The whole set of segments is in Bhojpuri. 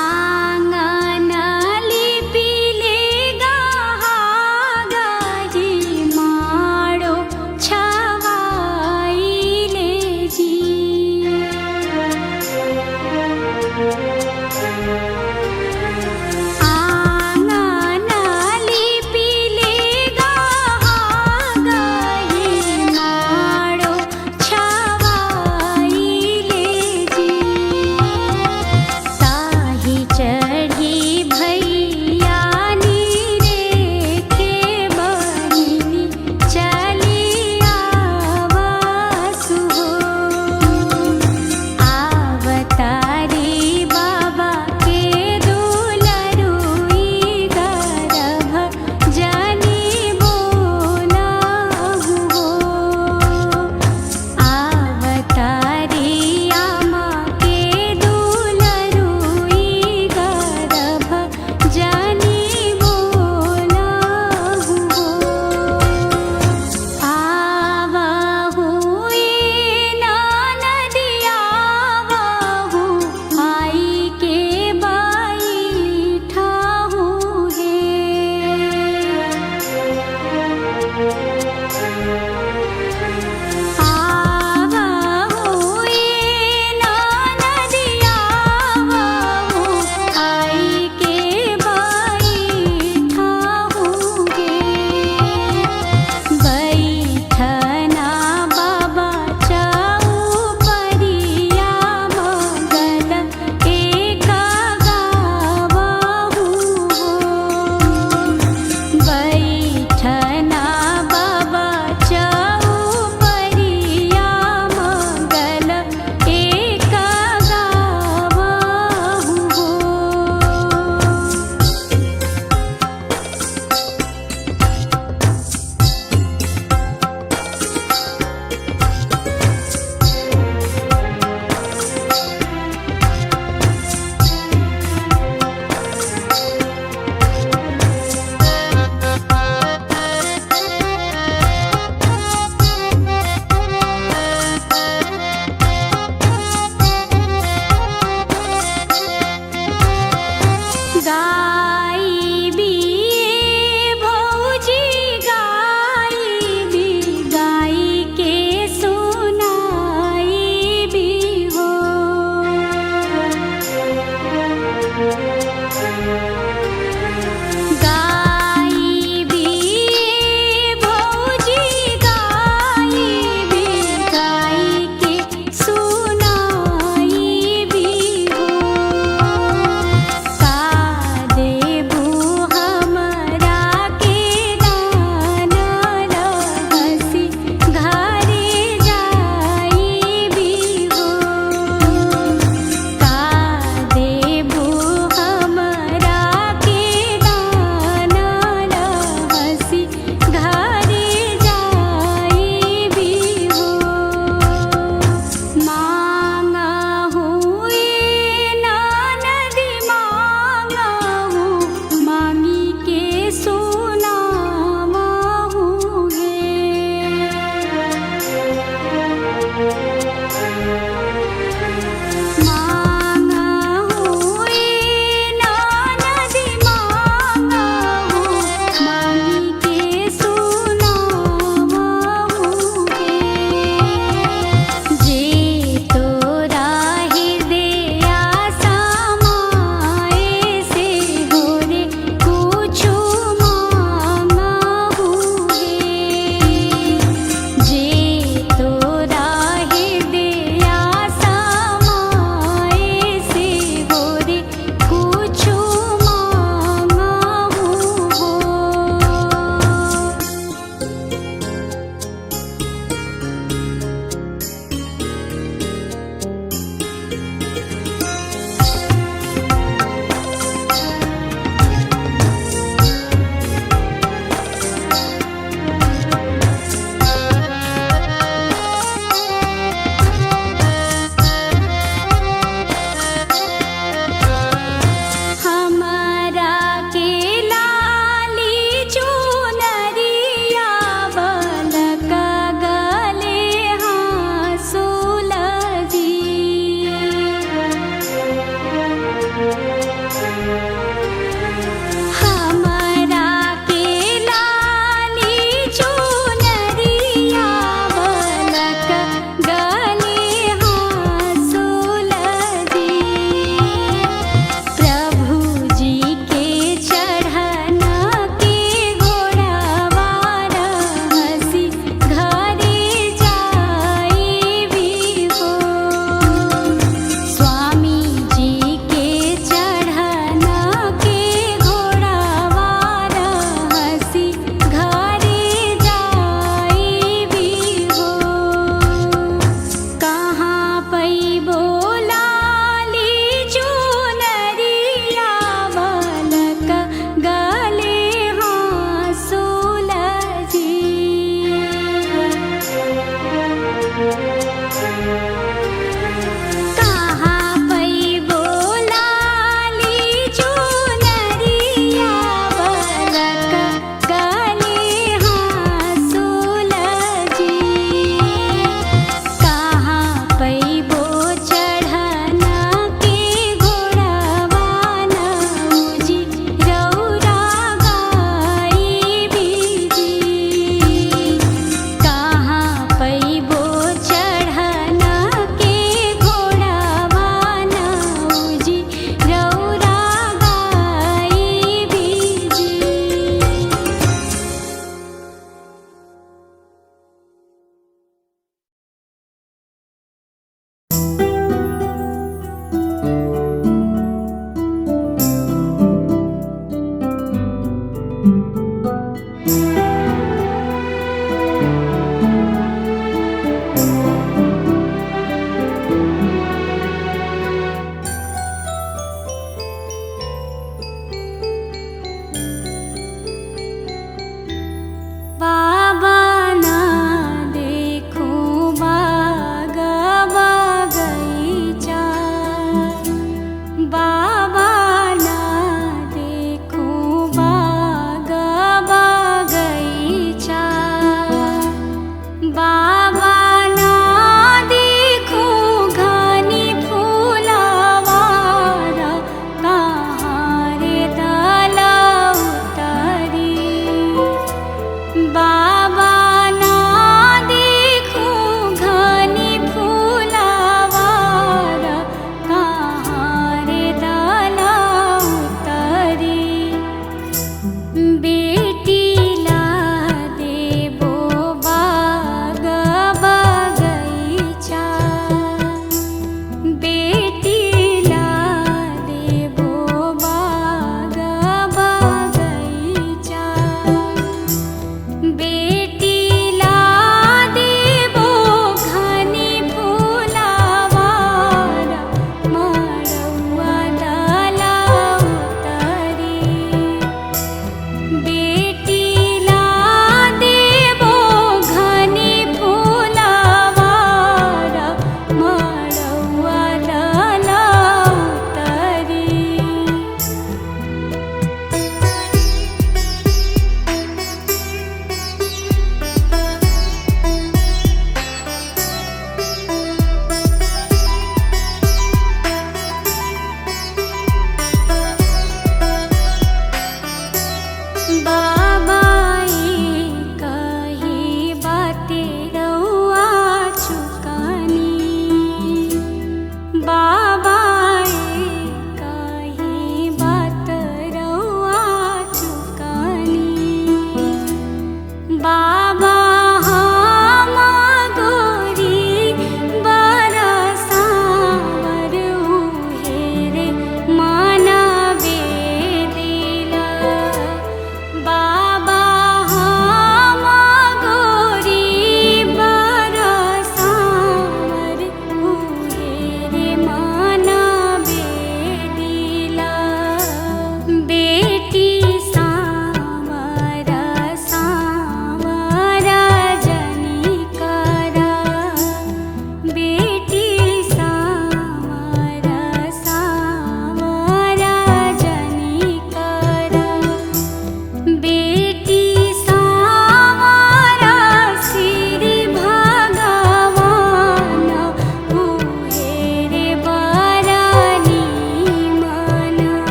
आंगन लिपिले गहा गाजी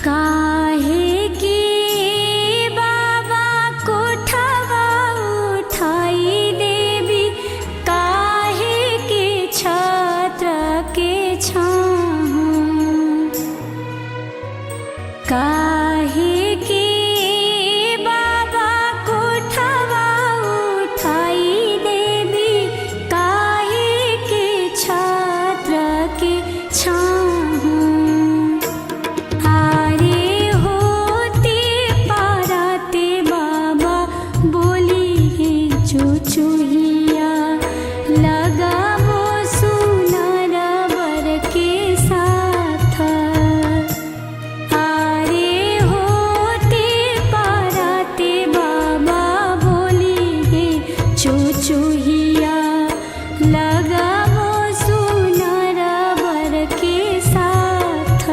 काहे के बाबा कोठवा उठाई देवी, काहे के छत्र के छाँव, काहे के बाबा कोठवा उठाई देवी, काहे के छत्र के छाँव। चुचुहिया लगावो सुनर बर के साथ, आरे होते पाराते बाबा बोली हे चुचुहिया लगावो सुनर बर के साथ।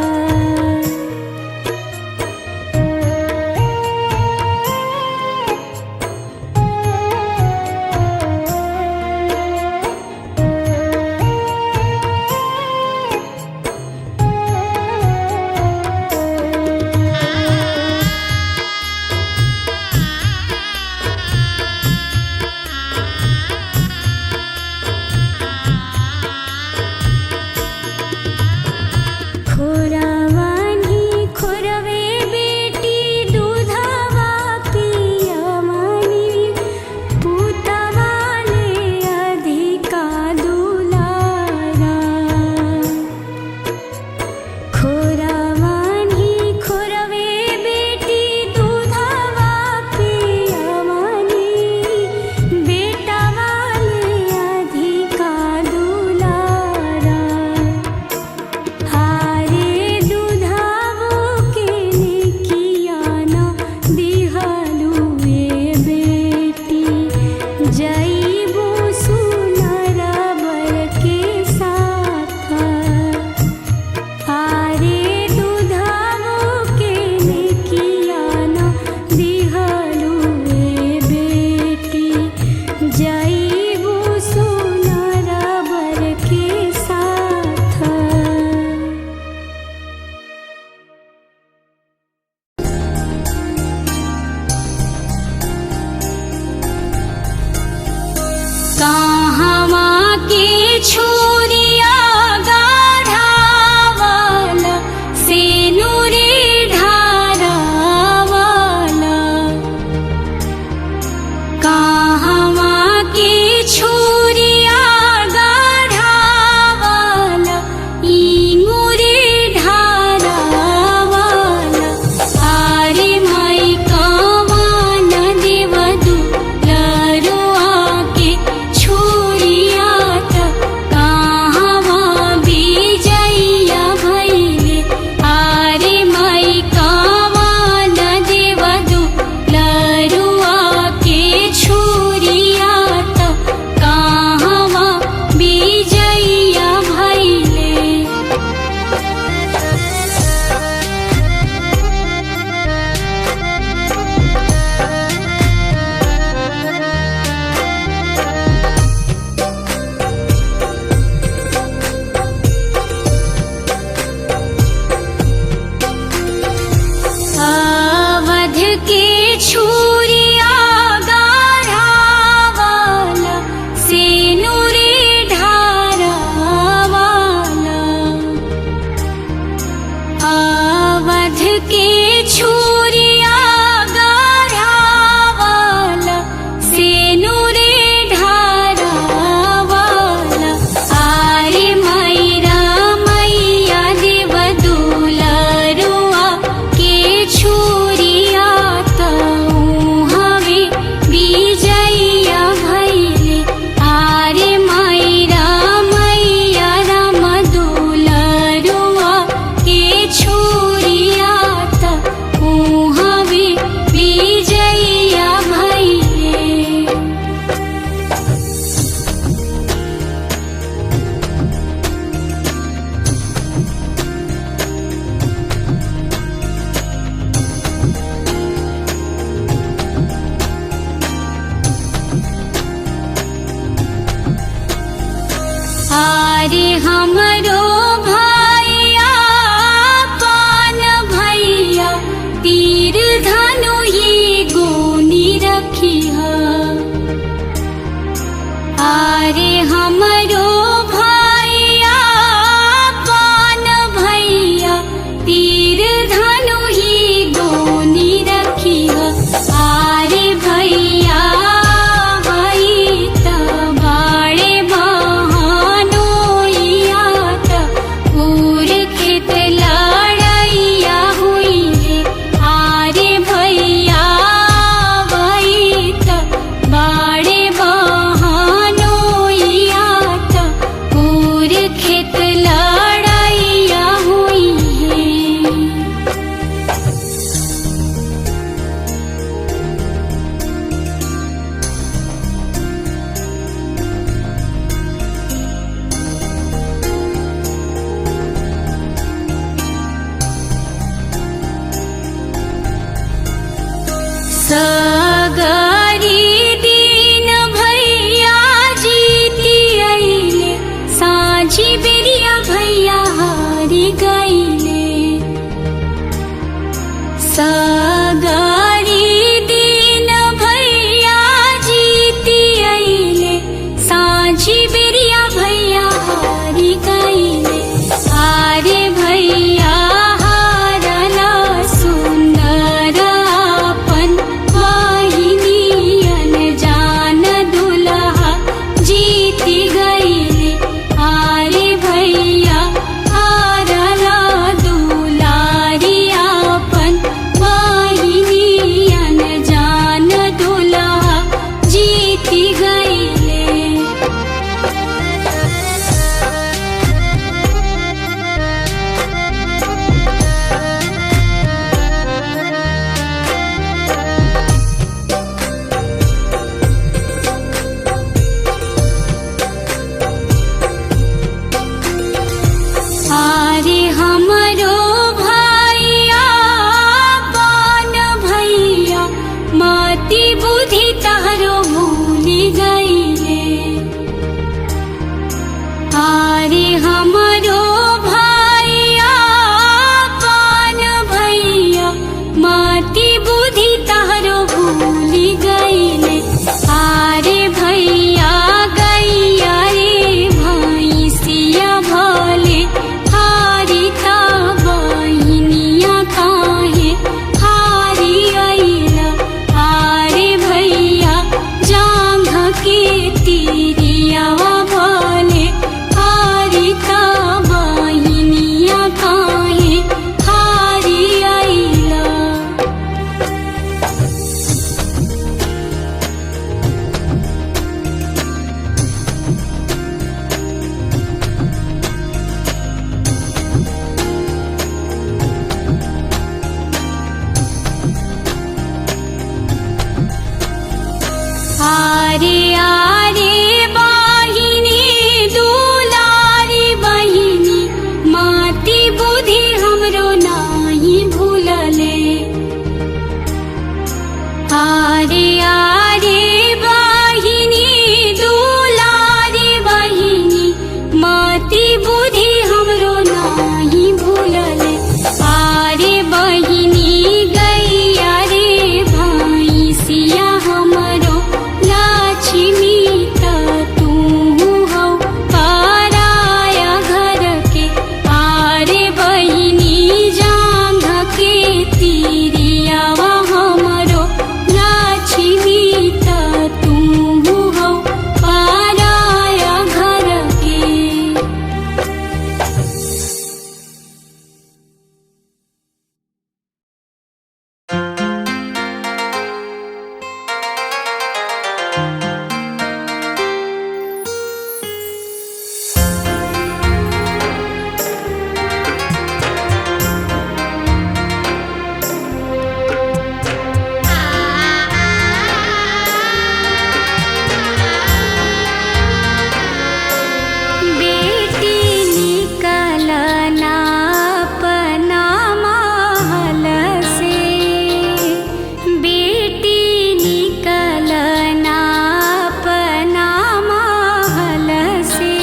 छुरिया सगरी दिन भैया जीती अइले, साँझी बेरिया भैया हारी गइले। सगरी दिन भैया जीती अइले, साँझी बेरिया भैया हारी गइले। आरे भैया हारला सुंदर आपन वाहिनी, अनजान दुल्हा जीती गइले। आरे भैया हारला दुलारी आपन वाहिनी, अनजान दुल्हा जीती गइले। आरे हमरो भैया पान भैया, मति बुद्धि तहरो भूलि गइले। आरे हमरो भैया पान भैया, मति बुद्धि तहरो भूलि गइले। आरे भैया गैया रे भैंसिया भले हारिता, बहिनिया काहे हारी अइला। आरे भैया जांघ के तीरियावा भले हारिता, बहिनिया काहे हारी अइला। आरे आरे बहिनी दुलारी बहिनी, मति बुद्धि हमरो नाही भूलले। आरे आरे बहिनी दुलारी बहिनी, मति बुद्धि हमरो नाही भूलले। आरे बहिनी गैया रे भैंसिया हमरो लक्ष्मी, त तू हौ पराया घर के। आरे बहिनी जांघ के तीरियावा हमरो लक्ष्मी, त तू हौ पराया घर के। बेटी निकलना अपना महल से, बेटी निकलना अपना महल से।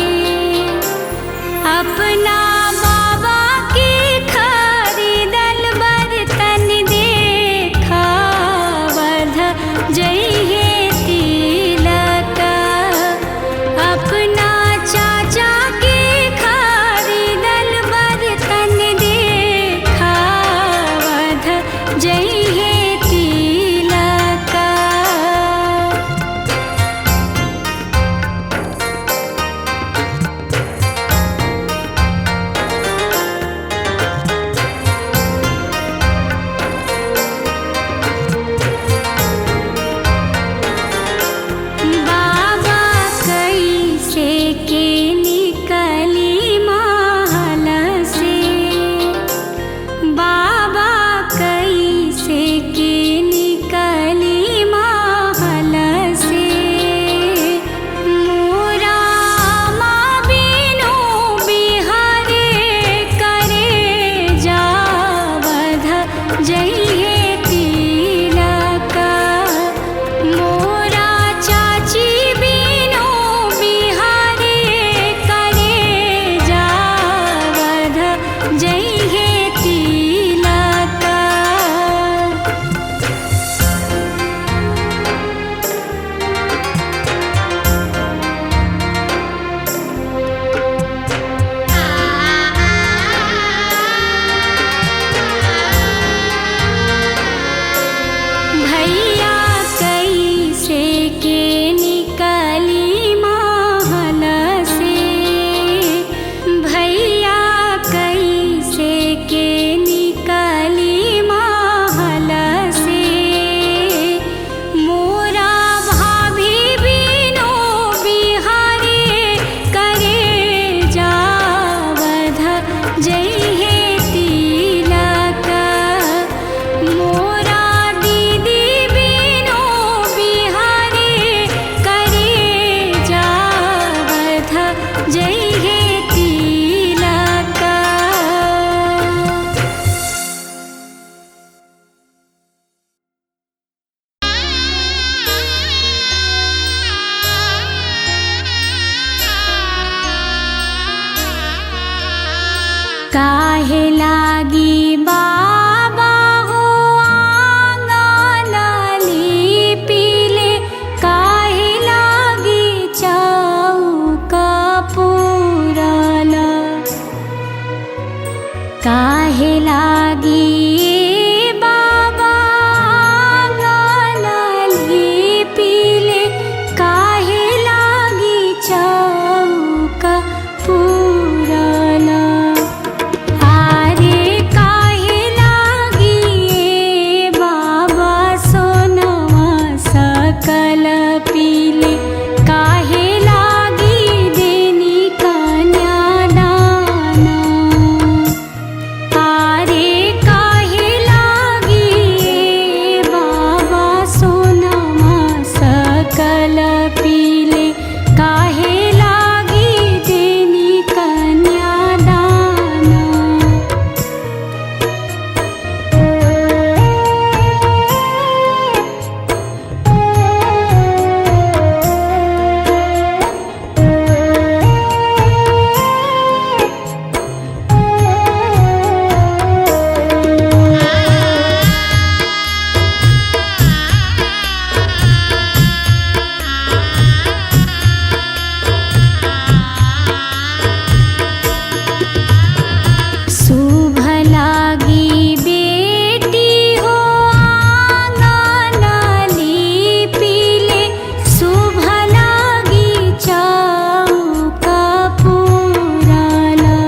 अपना बाबा के खरीदल बर्तन देखा, वध जइहे तिलक। अपना चाचा के खरीदल बर्तन देखा, वध जइहे तिलक। बाबा कैसे के निकली महल से, बाबा कैसे काहे लागी बाबा हो आंगन लिपिले, काहे लागी चौका पूरला, काहे लागी बाबा आंगन लिपिले, काहे लागी चौका पूरला। आरे काहे लागी बाबा सोनवा सकल पीले, काहे लागी देनी कन्यादाना। आरे काहे लागी बाबा सोनवा सकल पीले, काहे लागी देनी कन्यादाना। शुभ लागी बेटी हो आंगन लिपिले, शुभ लागी चौका पूरला,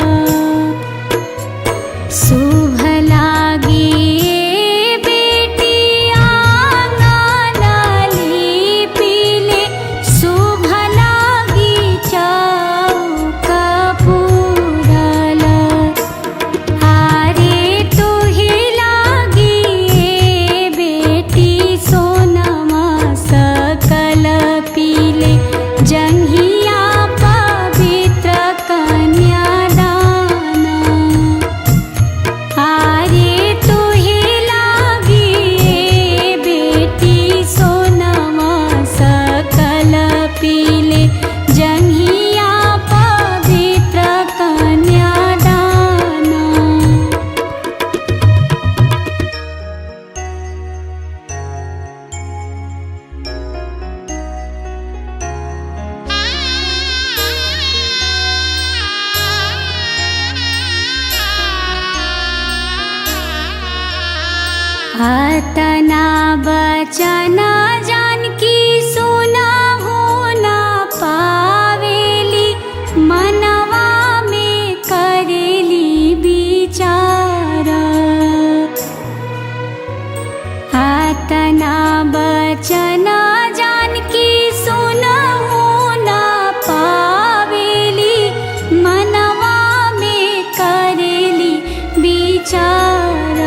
शुभ लागी बेटी आंगन लिपिले, शुभ लागी चौका पूरला। आरे तोहे लागी बेटी सोनमा सकल पीले, जंघिया पवित्र कन्यादाना। आरे तोहे लागी बेटी सोनमा सकल पीले, जंघिया पवित्र कन्यादाना। अतना बचन जानकी सुनहु न पावेली, मनवा में करेली विचार। अतना बचन जानकी सुनहु न पावेली, मनवा में करेली विचार।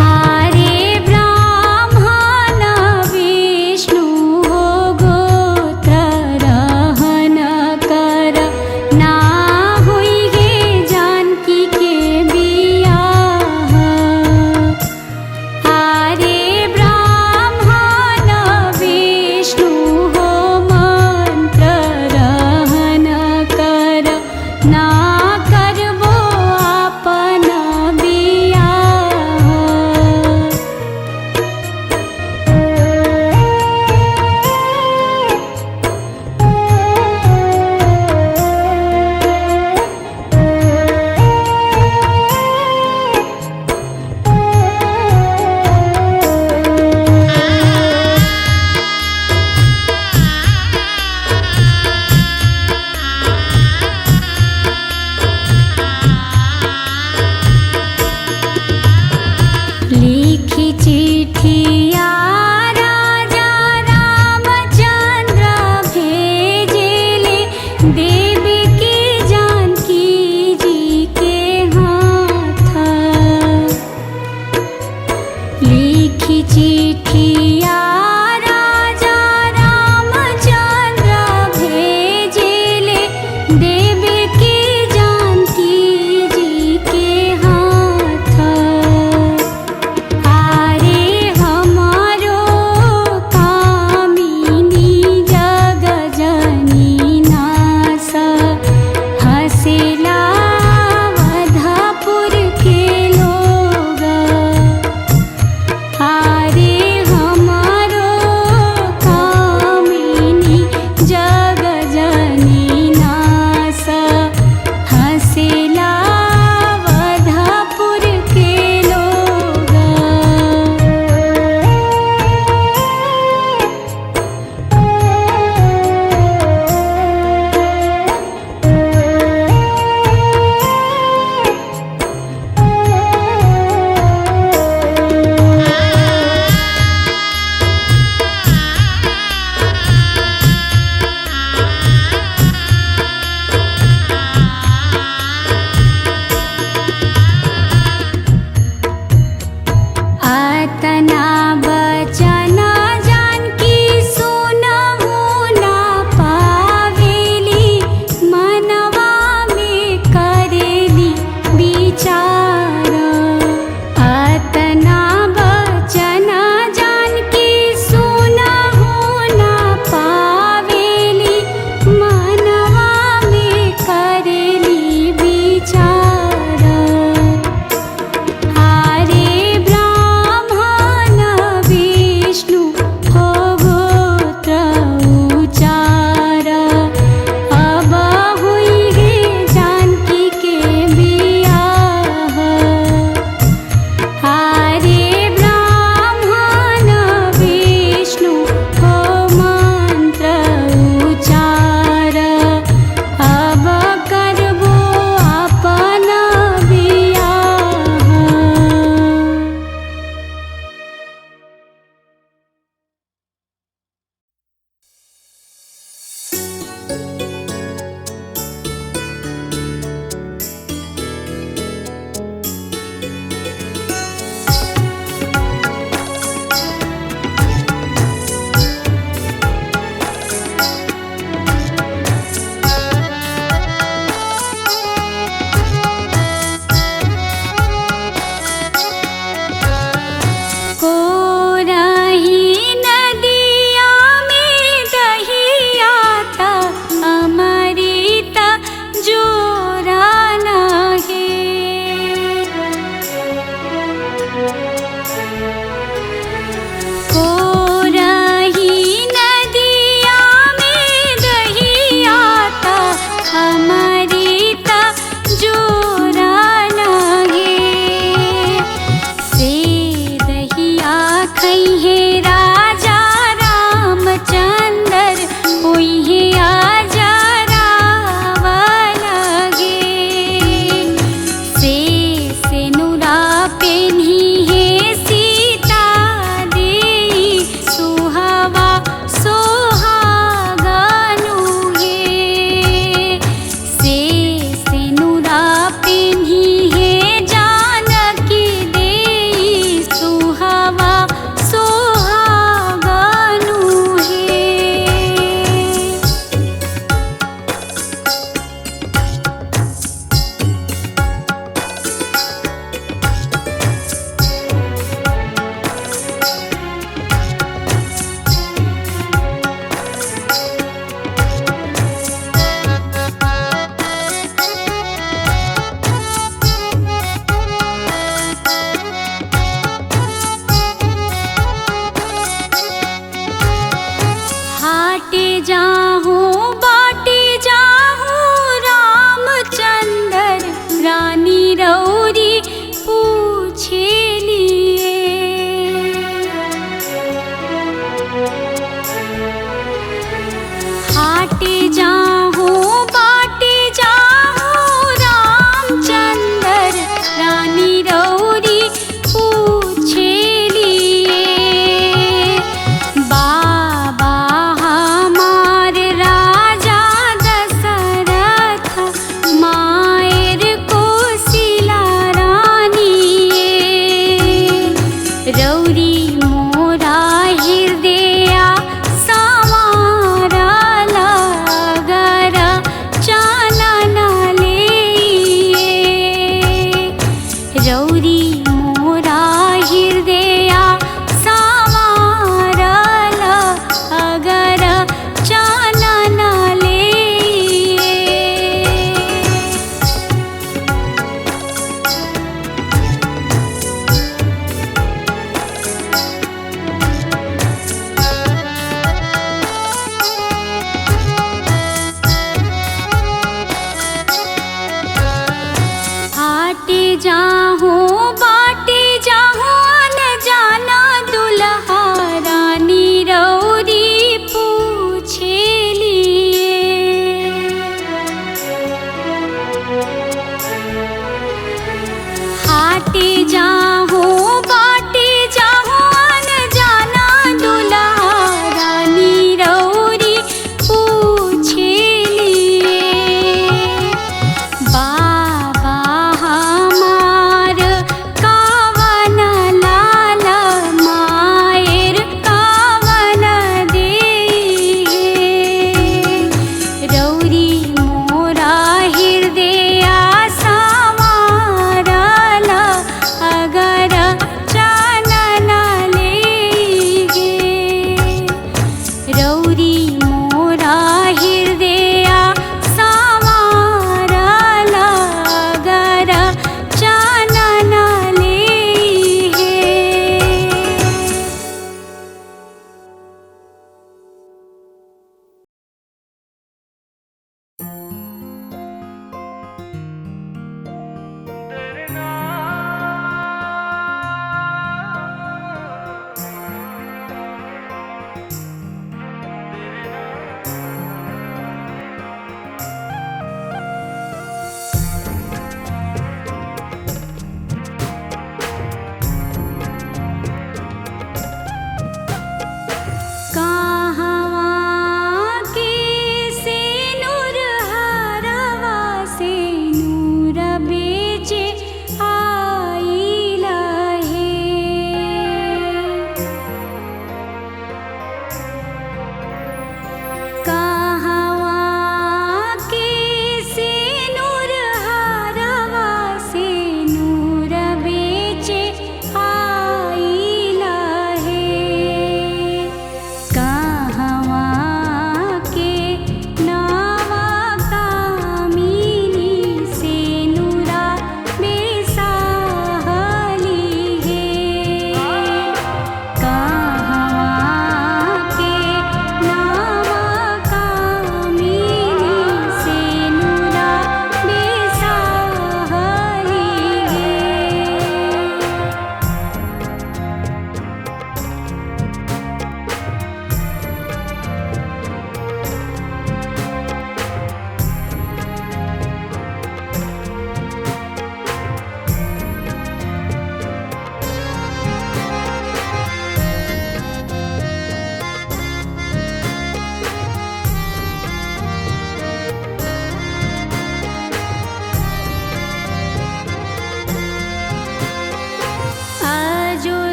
आरे ब्राह्मण विष्णु हो गोत्र रहन कर, ना हुई गे जानकी के बियाह। आरे ब्राह्मण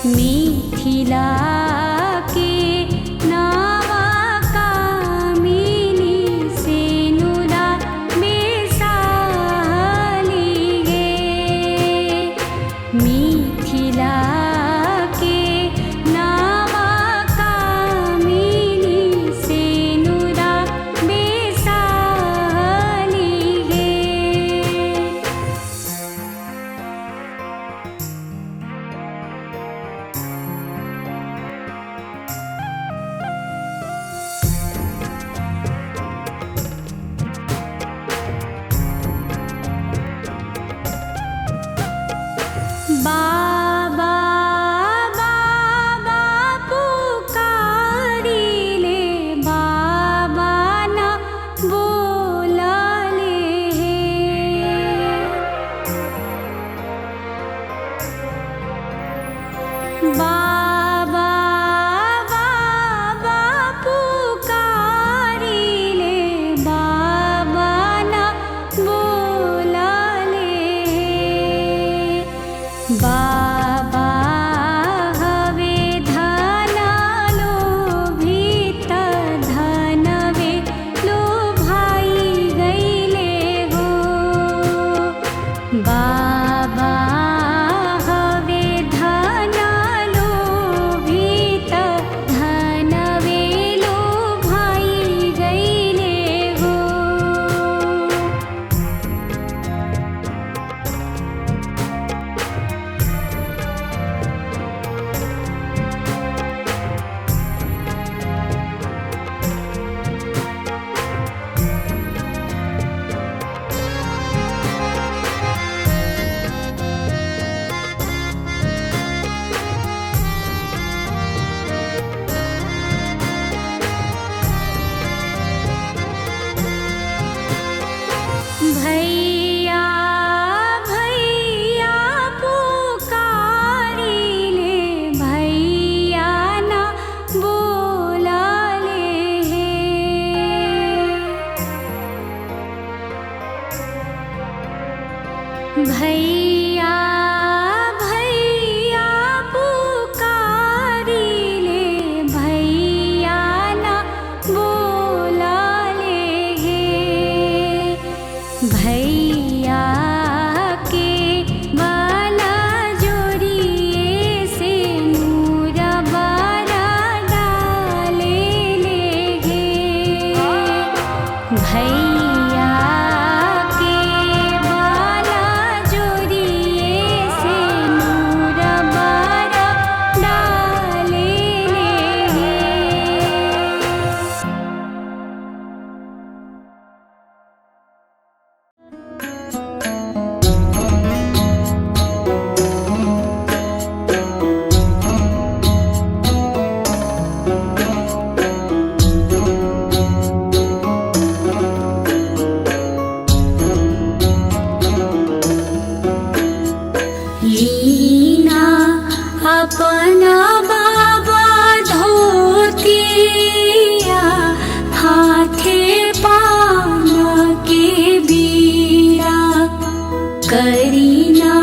मिथिला के नावा कामिनी सेनुरा बेसाली गे। मिथिला के नावा कामिनी सेनुरा बेसाली गे। बाबा बाबा पुकारिले बाबा न बोलाले हे। बाबा बाबा पुकारिले बाबा न बोलाले हे। बाबा हवे धन लोभित धनवे लोभाई गईले हो। बाबा हवे धन लोभित धनवे लोभाई गईले हो। भैया भैया पुकारिले भैया न बोलाले हे। भैया भैया पुकारिले भैया न बोलाले हे। भैया के बाला जोड़िए से नूर बारा डाले ले गे। भैया के बाला जोड़िए से नूर बारा डाले ले गे। लीना अपना बाबा धोतिया हाथे पान के बीरा। करीना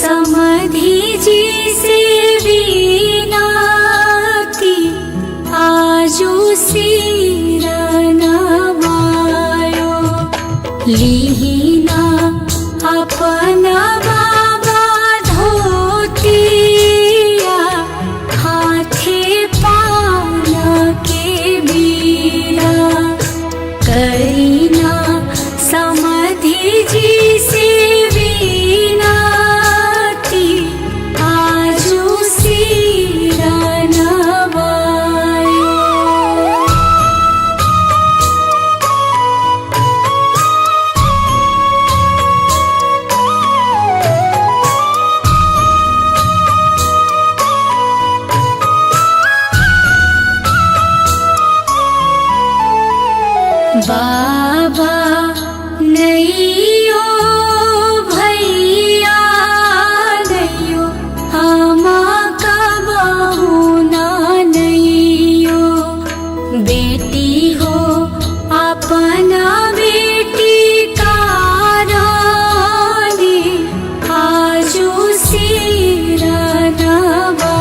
समधि जी से विनती आजू सिरा नवायो। लीना अपना बाबा धोतिया हाथे पान के बीरा। करीना समधि जी से विनती आजू सिरा नवायो। बाबा नैयो भैया नैयो हमा कबहू ना नैयो। बेटी हो अपना बेटी का रानी आजू सिरा नवा।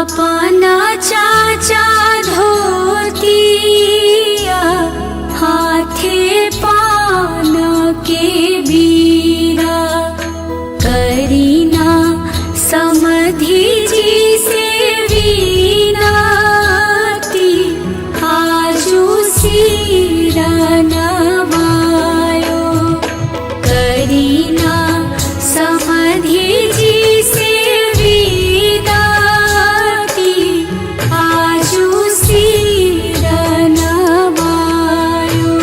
अपना चाचा धोतिया हाथे पान के बीरा करीना समधि जी से विनती आजू सिरा नवायो करीना समधि जी से विनती आजू सिरा नवायो।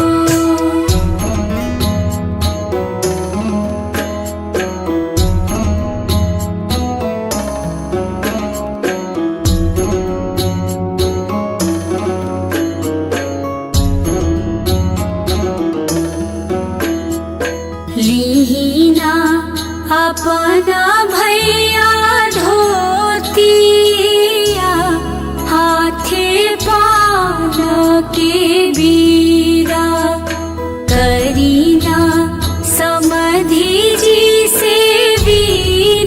लीना अपना भैया धोतिया हाथे पान के बीरा करीना समधि जी से विनती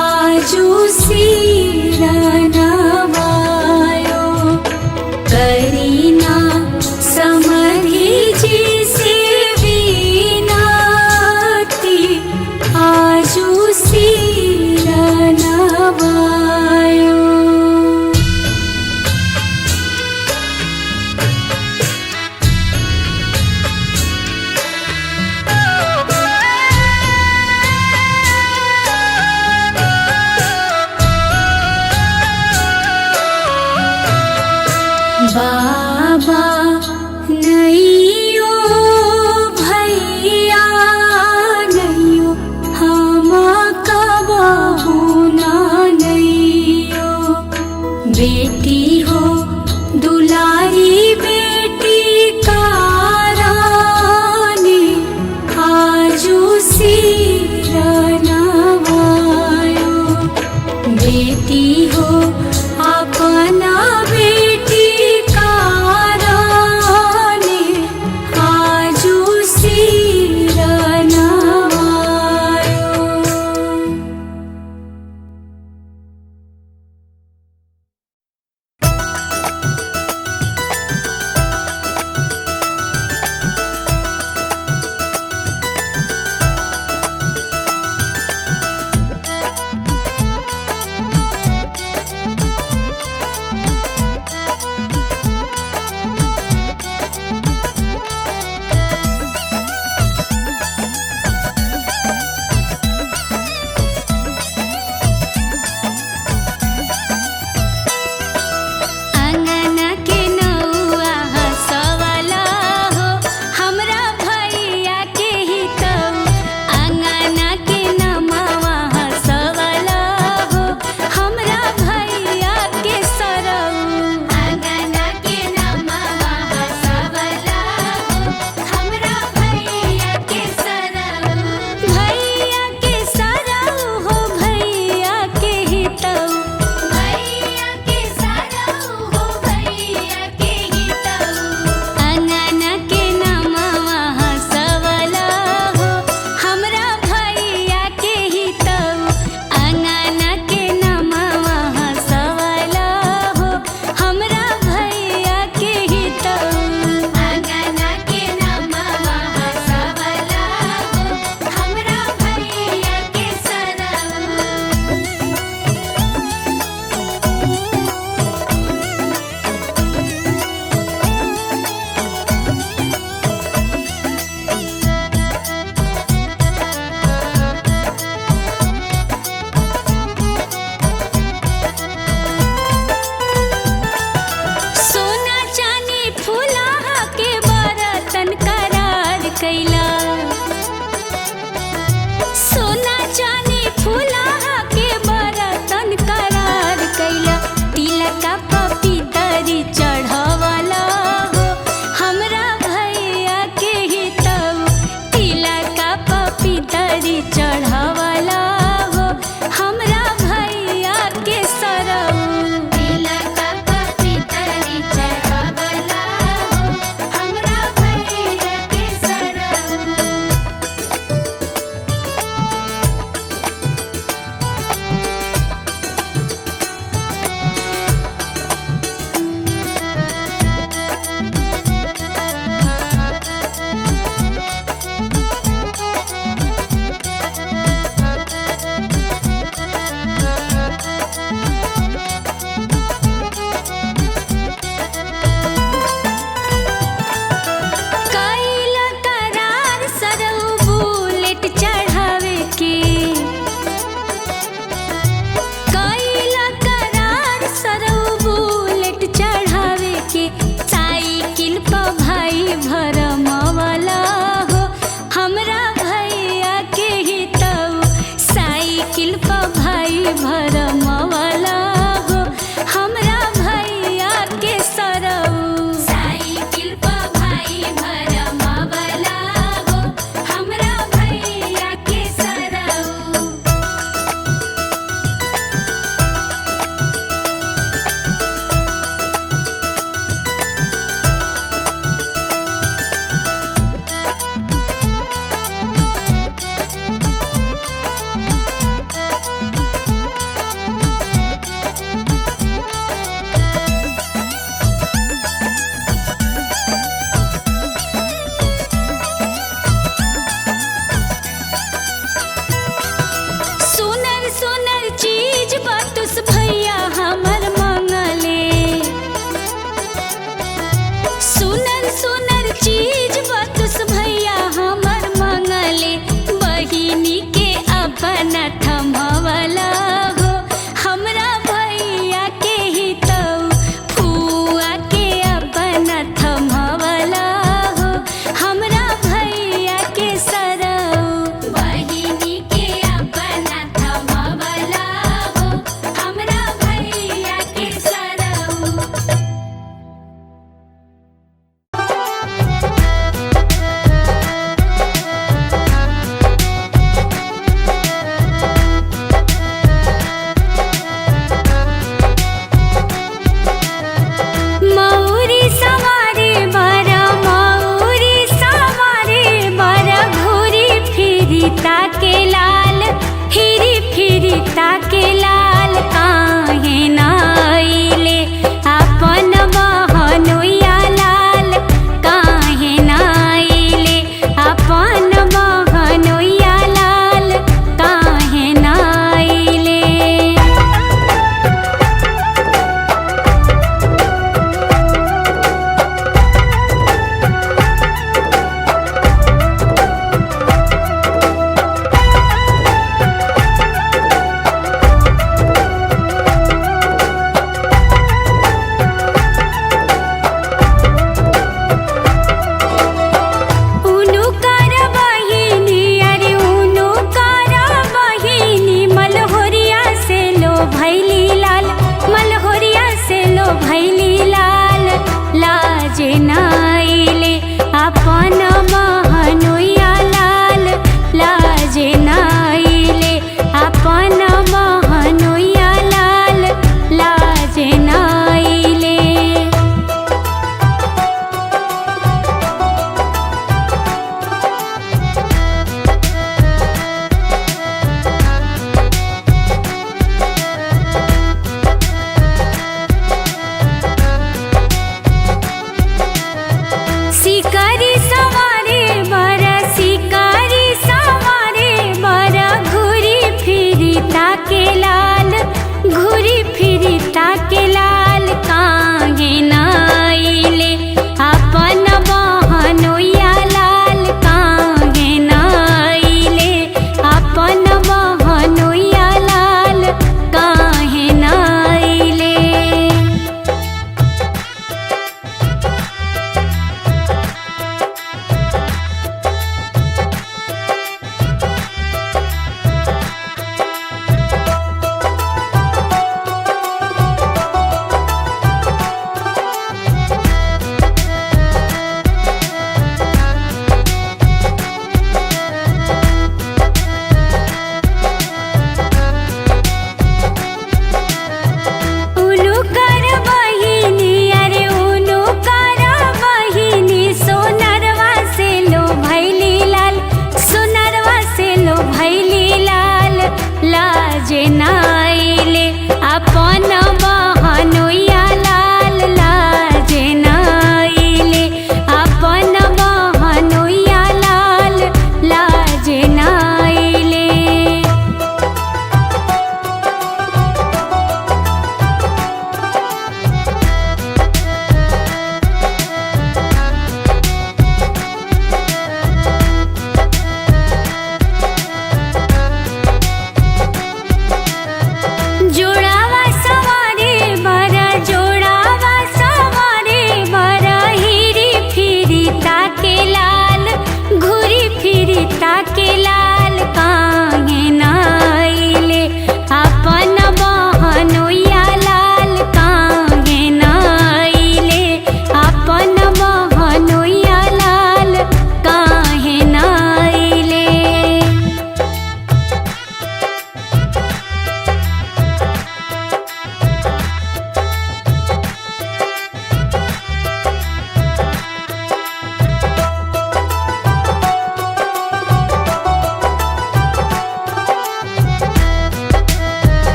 आजू सिरा नवायो करीना समधि जी से विनती आजू ताके लाल फिरी फिरी ताके लाल काहे ना आइले अपन बहनोइया लाल काहे ना आइले अपन बहनोइया लाल काहे ना आइले।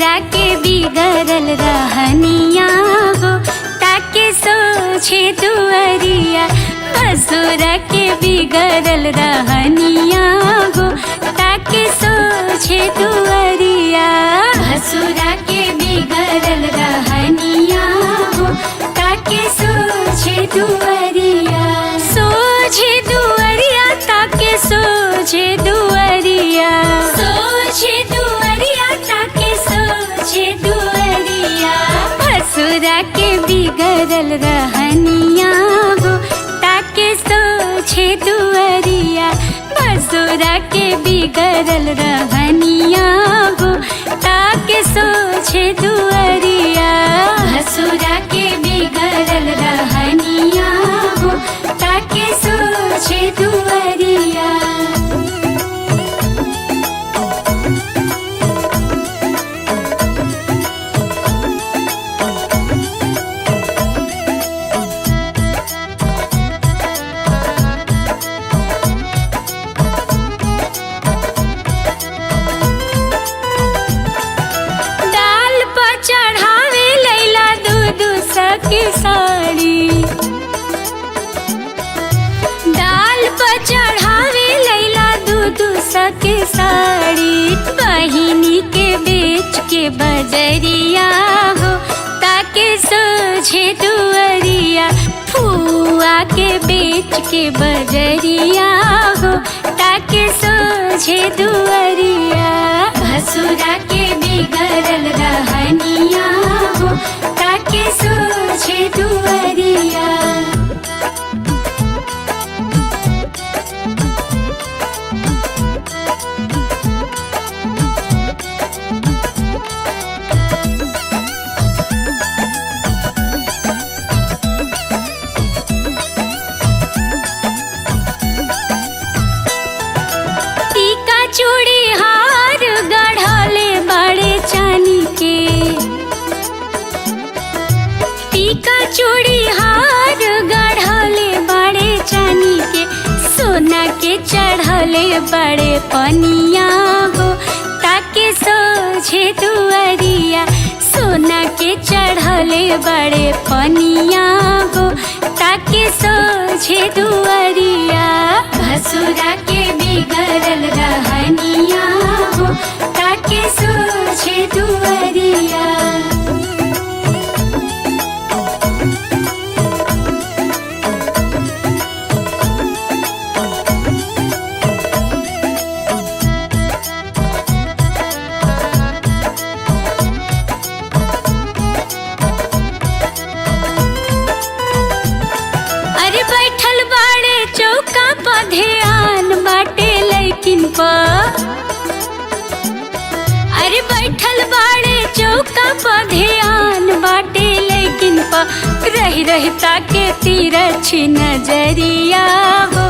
भसुरा के बिगड़ल रहनिया हो ताके सोचे दुअरिया भसुरा के बिगड़ल रहनिया हो ताके सोचे दुअरिया भसुरा के बिगड़ल रहनिया हो ताके सोचे दुअरिया सोचे दुअरिया ताके सोचे दुअरिया सोचे दुअरिया ताके सोचे दुअरिया भसुरा के बिगड़ल रहनिया हो ताके सोचे दुअरिया भसुरा के बिगड़ल रहनिया हो ताके सोचे दुअरिया भसुरा के बिगड़ल रहनिया हो ताके सोचे दुअरिया साड़ी दाल पर चढ़ावे लैला दूध सके साड़ी बहिनी के बेच के बजरिया हो ताके सोझे दुअरिया फुआ के बेच के बजरिया हो ताके सोझे दुअरिया भसुरा के बिगड़ल रहनिया हो ताके सोझे दुअरिया चूड़ी हार गढ़ले बड़े चानी के टीका चूड़ी हार गढ़ले बड़े चानी के सोना के चढ़ले बड़े पनिया हो ताके सोझे दुअरिया सोना के चढ़ले बड़े पनिया हो ताके सोझे दुअरिया भसुरा के बिगड़ल रहनिया हो ताके सोझे दुअरिया अरे बैठल बाड़े चौका पर ध्यान बाटे लेकिन रही रही ताके तिरछी नजरिया हो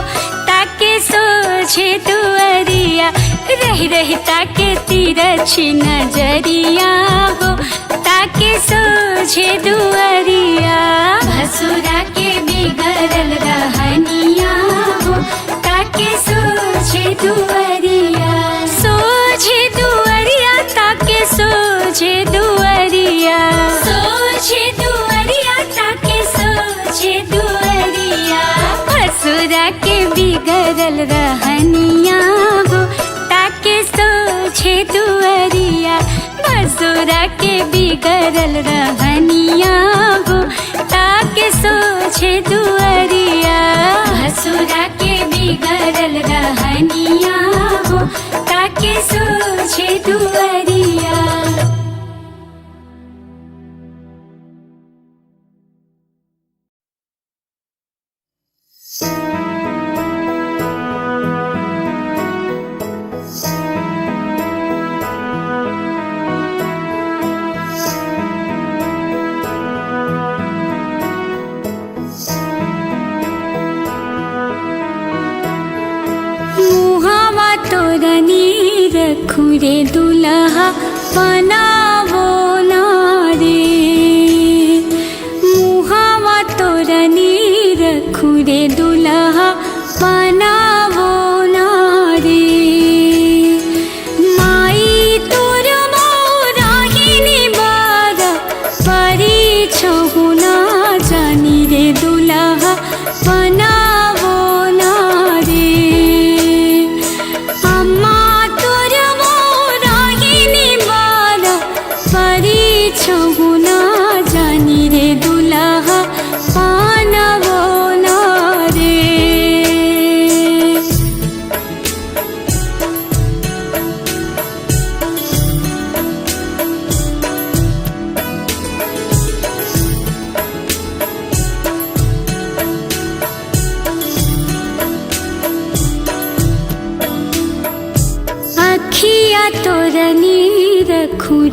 ताके सोझे दुअरिया रही रही ताके तिरछी नजरिया हो ताके सोझे दुअरिया भसुरा के बिगड़ल रहनिया हो ताके सोझे दुअरिया सोझे दुअरिया ताके सोझे दुअरिया सोझे दुअरिया ताके सोझे दुअरिया भसुरा के बिगड़ल रहनिया हो ताके सोझे दुअरिया भसुरा के बिगड़ल रहनिया हो ताके सोझे दुअरिया भसुरा के बिगड़ल रहनिया हो ताके सोझे दुअरिया खुरे दुल्हा बनावो ना रे मुहावा तोरनी रखुरे दुल्हा बनावो ना रे माई तोर मोराही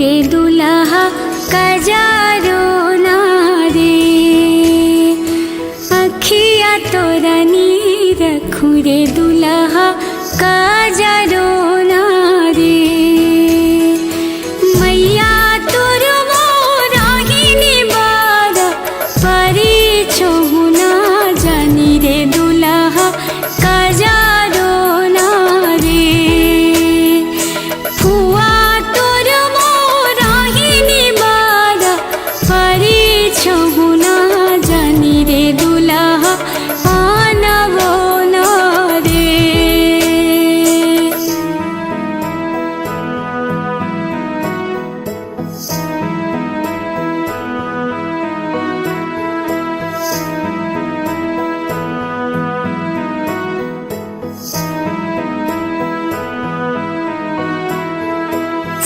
रे दुल्हा कजारो ना रे अखिया तोरा नीर खुरे दुल्हा कजारो ना रे मैया तोर मोराहिनी बारा परी छोहुना जानी रे दुल्हा कजारो ना रे फुआ तोर मोराहिनी बारा परी छोहुना जानी रे दुल्हा आनवो ना रे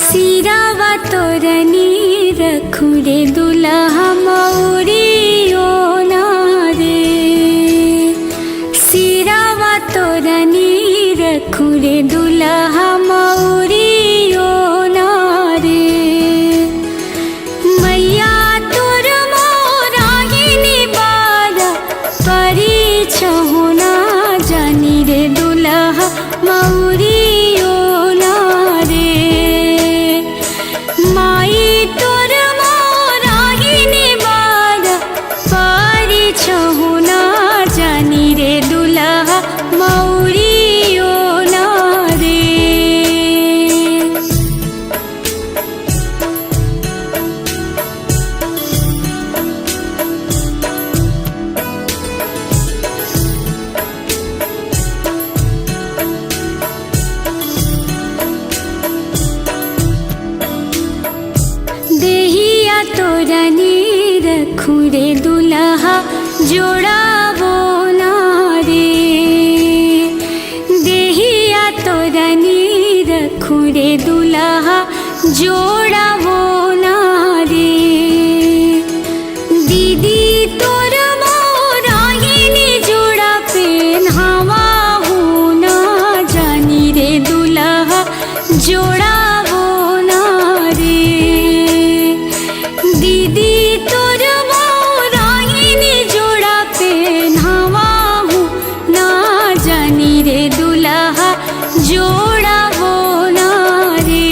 सिरावा तोर नीर खुरे दुल्हा मौरियो ना रे सिरावा तोर नीर खुरे दुल्हा मौरियो ना रे मैया तोर मोराहिनी बारा परी छोहुना जानी रे दुल्हा मौरियो ना रे माई तोर मोराहिनी बारा परी छोहुना जानी रे दुल्हा मौरियो ना रे देहिया तोरा नीर खुरे दुल्हा जोड़ावो ना रे देहिया तोरा नीर खुरे दुल्हा जोड़ावो ना रे दीदी तोर मोराहिनी जोड़ा पेन्हावा हो ना जानी रे दुल्हा जोड़ावो ना रे दीदी तोर मोराहिनी जोड़ा पेन्हावा हो ना जानी रे दुल्हा जोड़ावो ना रे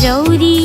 रौरी